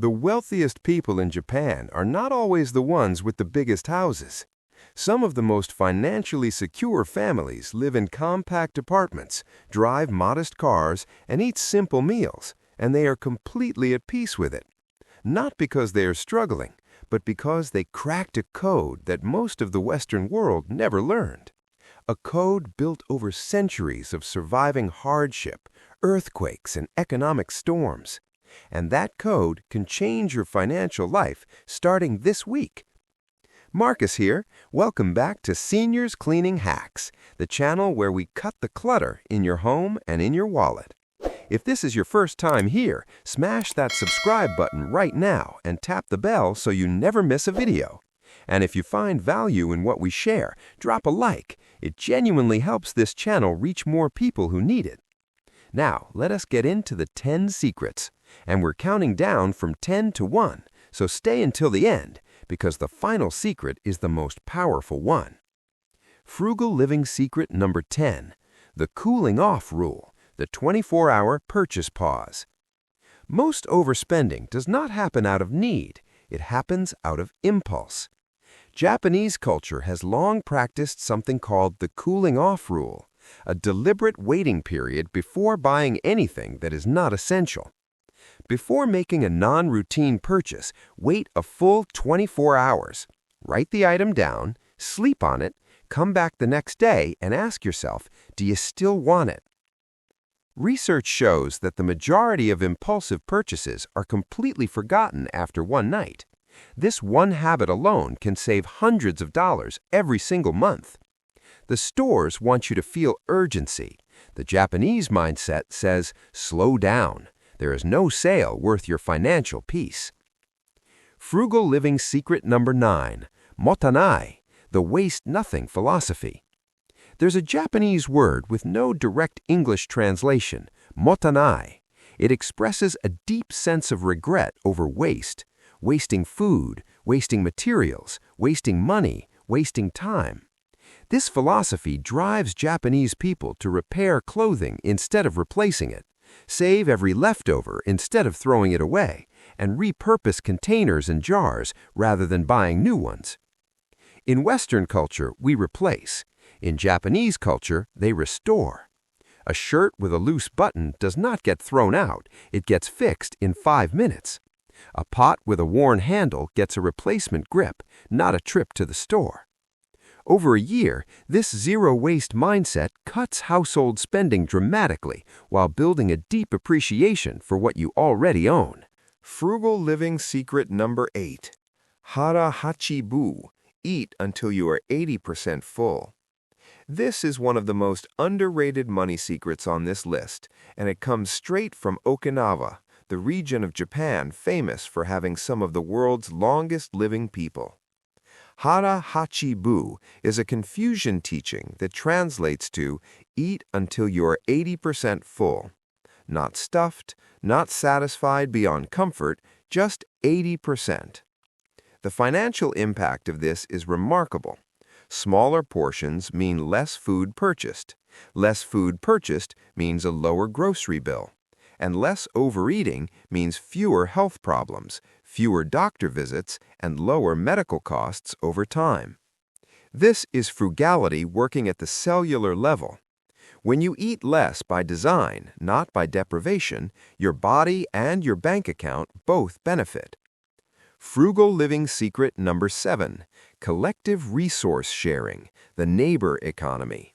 The wealthiest people in Japan are not always the ones with the biggest houses. Some of the most financially secure families live in compact apartments, drive modest cars, and eat simple meals, and they are completely at peace with it. Not because they are struggling, but because they cracked a code that most of the Western world never learned. A code built over centuries of surviving hardship, earthquakes, and economic storms. And that code can change your financial life starting this week. Marcus here. Welcome back to Seniors Cleaning Hacks, the channel where we cut the clutter in your home and in your wallet. If this is your first time here, smash that subscribe button right now and tap the bell so you never miss a video. And if you find value in what we share, drop a like. It genuinely helps this channel reach more people who need it. Now, let us get into the 10 secrets. And we're counting down from 10 to 1, so stay until the end, because the final secret is the most powerful one. Frugal living secret number 10, the cooling off rule, the 24-hour purchase pause. Most overspending does not happen out of need, it happens out of impulse. Japanese culture has long practiced something called the cooling off rule, a deliberate waiting period before buying anything that is not essential. Before making a non-routine purchase, wait a full 24 hours. Write the item down, sleep on it, come back the next day and ask yourself, do you still want it? Research shows that the majority of impulsive purchases are completely forgotten after one night. This one habit alone can save hundreds of dollars every single month. The stores want you to feel urgency. The Japanese mindset says, slow down. There is no sale worth your financial peace. Frugal living secret number 9, motanai, the waste-nothing philosophy. There's a Japanese word with no direct English translation, motanai. It expresses a deep sense of regret over waste, wasting food, wasting materials, wasting money, wasting time. This philosophy drives Japanese people to repair clothing instead of replacing it, save every leftover instead of throwing it away, and repurpose containers and jars rather than buying new ones. In Western culture, we replace. In Japanese culture, they restore. A shirt with a loose button does not get thrown out, it gets fixed in 5 minutes. A pot with a worn handle gets a replacement grip, not a trip to the store. Over a year, this zero-waste mindset cuts household spending dramatically while building a deep appreciation for what you already own. Frugal living secret number 8. Harah Hachi Buu. Eat until you are 80% full. This is one of the most underrated money secrets on this list, and it comes straight from Okinawa, the region of Japan famous for having some of the world's longest living people. Harah Hachi Buu is a Confucian teaching that translates to eat until you are 80% full. Not stuffed, not satisfied beyond comfort, just 80%. The financial impact of this is remarkable. Smaller portions mean less food purchased. Less food purchased means a lower grocery bill. And less overeating means fewer health problems, fewer doctor visits, and lower medical costs over time. This is frugality working at the cellular level. When you eat less by design, not by deprivation, your body and your bank account both benefit. Frugal living secret number 7, collective resource sharing, the neighbor economy.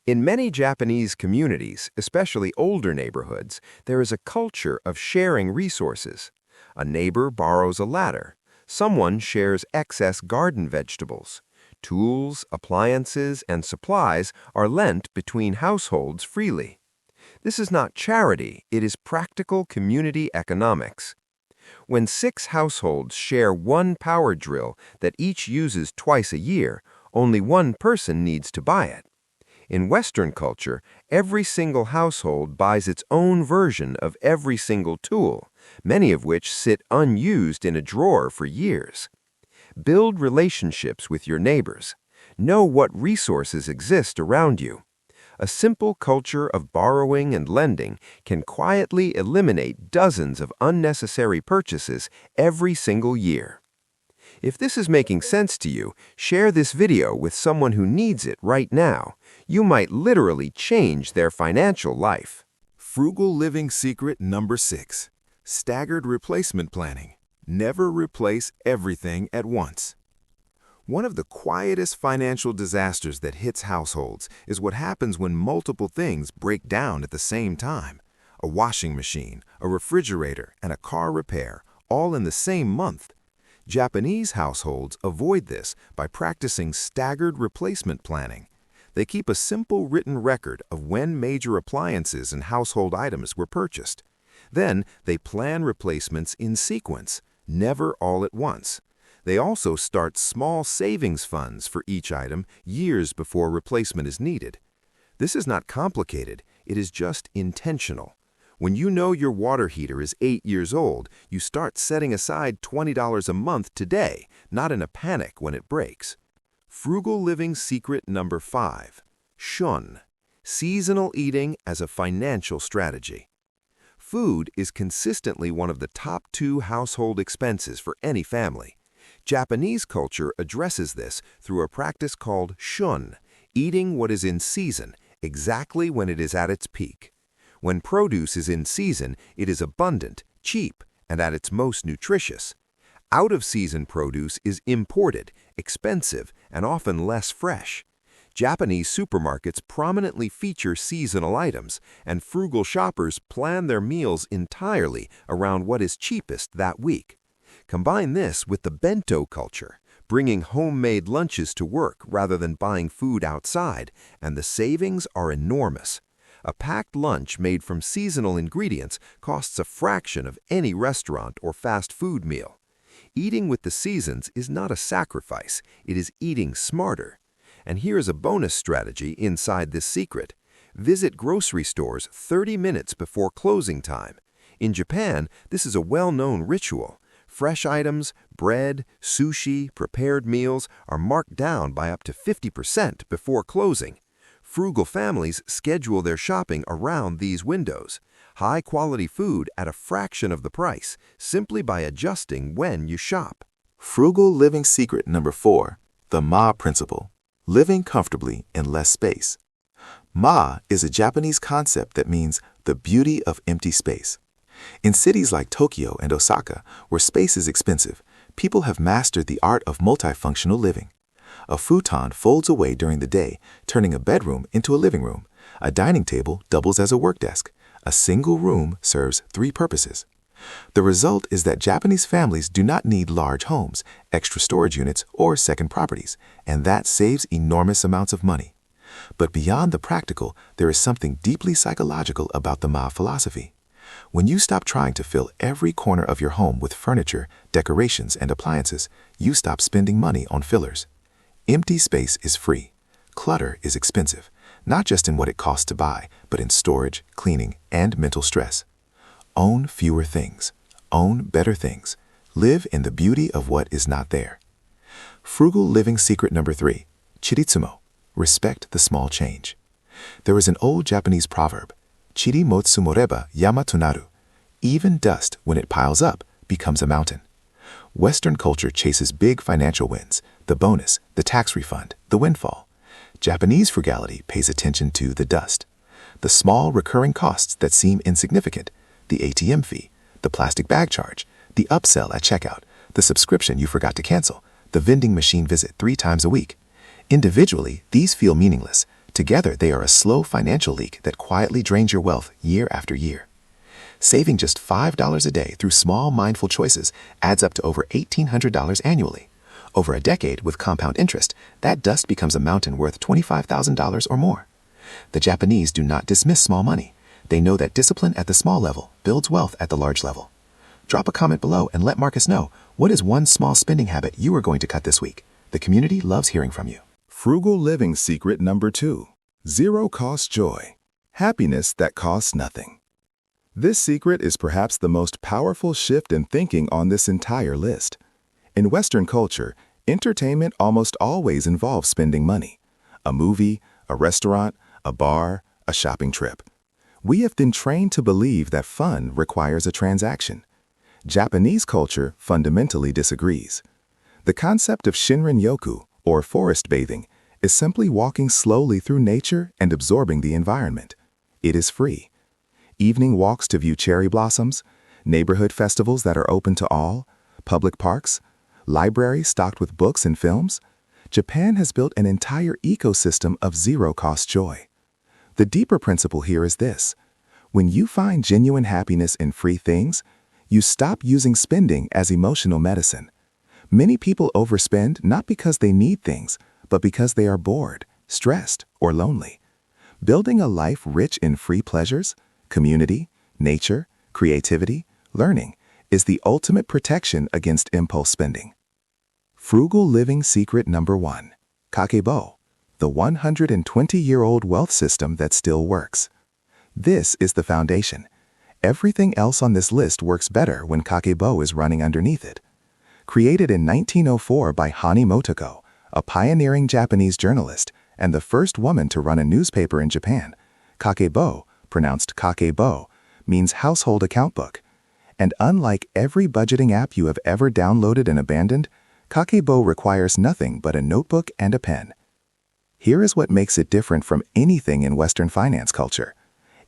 In many Japanese communities, especially older neighborhoods, there is a culture of sharing resources. A neighbor borrows a ladder. Someone shares excess garden vegetables. Tools, appliances, and supplies are lent between households freely. This is not charity, it is practical community economics. When 6 households share one power drill that each uses twice a year, only one person needs to buy it. In Western culture, every single household buys its own version of every single tool, many of which sit unused in a drawer for years. Build relationships with your neighbors. Know what resources exist around you. A simple culture of borrowing and lending can quietly eliminate dozens of unnecessary purchases every single year. If this is making sense to you, share this video with someone who needs it right now. You might literally change their financial life. Frugal living secret number 6. Staggered replacement planning. Never replace everything at once. One of the quietest financial disasters that hits households is what happens when multiple things break down at the same time. A washing machine, a refrigerator, and a car repair, all in the same month. Japanese households avoid this by practicing staggered replacement planning. They keep a simple written record of when major appliances and household items were purchased. Then they plan replacements in sequence, never all at once. They also start small savings funds for each item years before replacement is needed. This is not complicated, it is just intentional. When you know your water heater is 8 years old, you start setting aside $20 a month today, not in a panic when it breaks. Frugal living secret number 5. Shun. Seasonal eating as a financial strategy. Food is consistently one of the top 2 household expenses for any family. Japanese culture addresses this through a practice called Shun, eating what is in season, exactly when it is at its peak. When produce is in season, it is abundant, cheap, and at its most nutritious. Out-of-season produce is imported, expensive, and often less fresh. Japanese supermarkets prominently feature seasonal items, and frugal shoppers plan their meals entirely around what is cheapest that week. Combine this with the bento culture, bringing homemade lunches to work rather than buying food outside, and the savings are enormous. A packed lunch made from seasonal ingredients costs a fraction of any restaurant or fast food meal. Eating with the seasons is not a sacrifice, it is eating smarter. And here's a bonus strategy inside this secret. Visit grocery stores 30 minutes before closing time. In Japan, this is a well-known ritual. Fresh items, bread, sushi, prepared meals are marked down by up to 50% before closing. Frugal families schedule their shopping around these windows. High-quality food at a fraction of the price, simply by adjusting when you shop. Frugal living secret number 4. The Ma principle. Living comfortably in less space. Ma is a Japanese concept that means the beauty of empty space. In cities like Tokyo and Osaka, where space is expensive, people have mastered the art of multifunctional living. A futon folds away during the day, turning a bedroom into a living room. A dining table doubles as a work desk. A single room serves 3 purposes. The result is that Japanese families do not need large homes, extra storage units, or second properties, and that saves enormous amounts of money. But beyond the practical, there is something deeply psychological about the Ma philosophy. When you stop trying to fill every corner of your home with furniture, decorations, and appliances, you stop spending money on fillers. Empty space is free. Clutter is expensive, not just in what it costs to buy, but in storage, cleaning, and mental stress. Own fewer things. Own better things. Live in the beauty of what is not there. Frugal living secret number 3. Chiritsumo. Respect the small change. There is an old Japanese proverb, Chiri mo tsumoreba yama to naru. Even dust, when it piles up, becomes a mountain. Western culture chases big financial wins, the bonus, the tax refund, the windfall. Japanese frugality pays attention to the dust. The small recurring costs that seem insignificant, the ATM fee, the plastic bag charge, the upsell at checkout, the subscription you forgot to cancel, the vending machine visit 3 times a week. Individually, these feel meaningless. Together, they are a slow financial leak that quietly drains your wealth year after year. Saving just $5 a day through small, mindful choices adds up to over $1,800 annually. Over a decade with compound interest, that dust becomes a mountain worth $25,000 or more. The Japanese do not dismiss small money. They know that discipline at the small level builds wealth at the large level. Drop a comment below and let Marcus know what is one small spending habit you are going to cut this week. The community loves hearing from you. Frugal living secret number 2. Zero-cost joy. Happiness that costs nothing. This secret is perhaps the most powerful shift in thinking on this entire list. In Western culture, entertainment almost always involves spending money. A movie, a restaurant, a bar, a shopping trip. We have been trained to believe that fun requires a transaction. Japanese culture fundamentally disagrees. The concept of Shinrin-yoku, or forest bathing, is simply walking slowly through nature and absorbing the environment. It is free. Evening walks to view cherry blossoms, neighborhood festivals that are open to all, public parks, libraries stocked with books and films. Japan has built an entire ecosystem of zero-cost joy. The deeper principle here is this: when you find genuine happiness in free things, you stop using spending as emotional medicine. Many people overspend not because they need things, but because they are bored, stressed, or lonely. Building a life rich in free pleasures, community, nature, creativity, learning is the ultimate protection against impulse spending. Frugal living secret number 1. Kakebo, the 120-year-old wealth system that still works. This is the foundation. Everything else on this list works better when Kakebo is running underneath it. Created in 1904 by Hani Motoko, a pioneering Japanese journalist and the first woman to run a newspaper in Japan, Kakebo, pronounced Kakeibo, means household account book. And unlike every budgeting app you have ever downloaded and abandoned, Kakeibo requires nothing but a notebook and a pen. Here is what makes it different from anything in Western finance culture.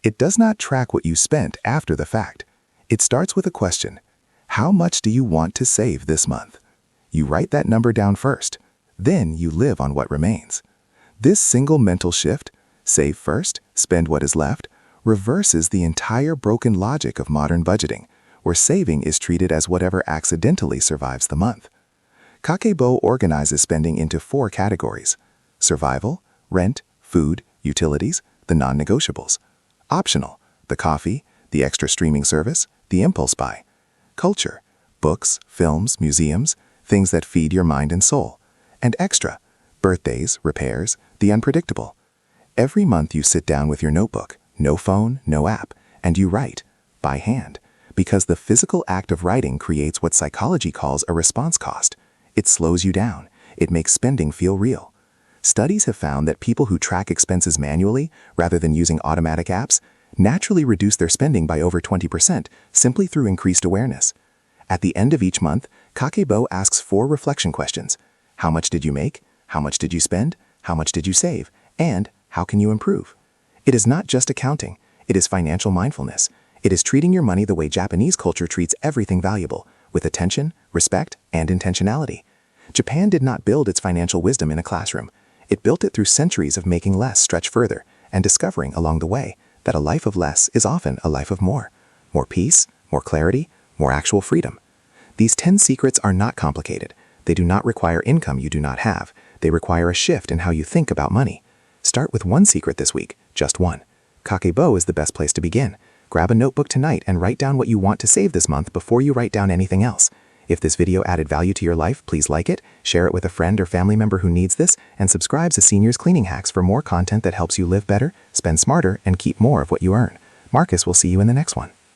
It does not track what you spent after the fact. It starts with a question: how much do you want to save this month? You write that number down first. Then you live on what remains. This single mental shift, save first, spend what is left, reverses the entire broken logic of modern budgeting, where saving is treated as whatever accidentally survives the month. Kakeibo organizes spending into 4 categories: survival, rent, food, utilities, the non-negotiables; optional, the coffee, the extra streaming service, the impulse buy; culture, books, films, museums, things that feed your mind and soul; and extra, birthdays, repairs, the unpredictable. Every month you sit down with your notebook, no phone, no app, and you write, by hand, because the physical act of writing creates what psychology calls a response cost. It slows you down. It makes spending feel real. Studies have found that people who track expenses manually, rather than using automatic apps, naturally reduce their spending by over 20% simply through increased awareness. At the end of each month, Kakeibo asks 4 reflection questions. How much did you make? How much did you spend? How much did you save? And how can you improve? It is not just accounting. It is financial mindfulness. It is treating your money the way Japanese culture treats everything valuable, with attention, respect, and intentionality. Japan did not build its financial wisdom in a classroom. It built it through centuries of making less stretch further and discovering along the way that a life of less is often a life of more. More peace, more clarity, more actual freedom. These 10 secrets are not complicated. They do not require income you do not have. They require a shift in how you think about money. Start with 1 secret this week, just 1. Kakeibo is the best place to begin. Grab a notebook tonight and write down what you want to save this month before you write down anything else. If this video added value to your life, please like it, share it with a friend or family member who needs this, and subscribe to Seniors Cleaning Hacks for more content that helps you live better, spend smarter, and keep more of what you earn. Marcus will see you in the next one.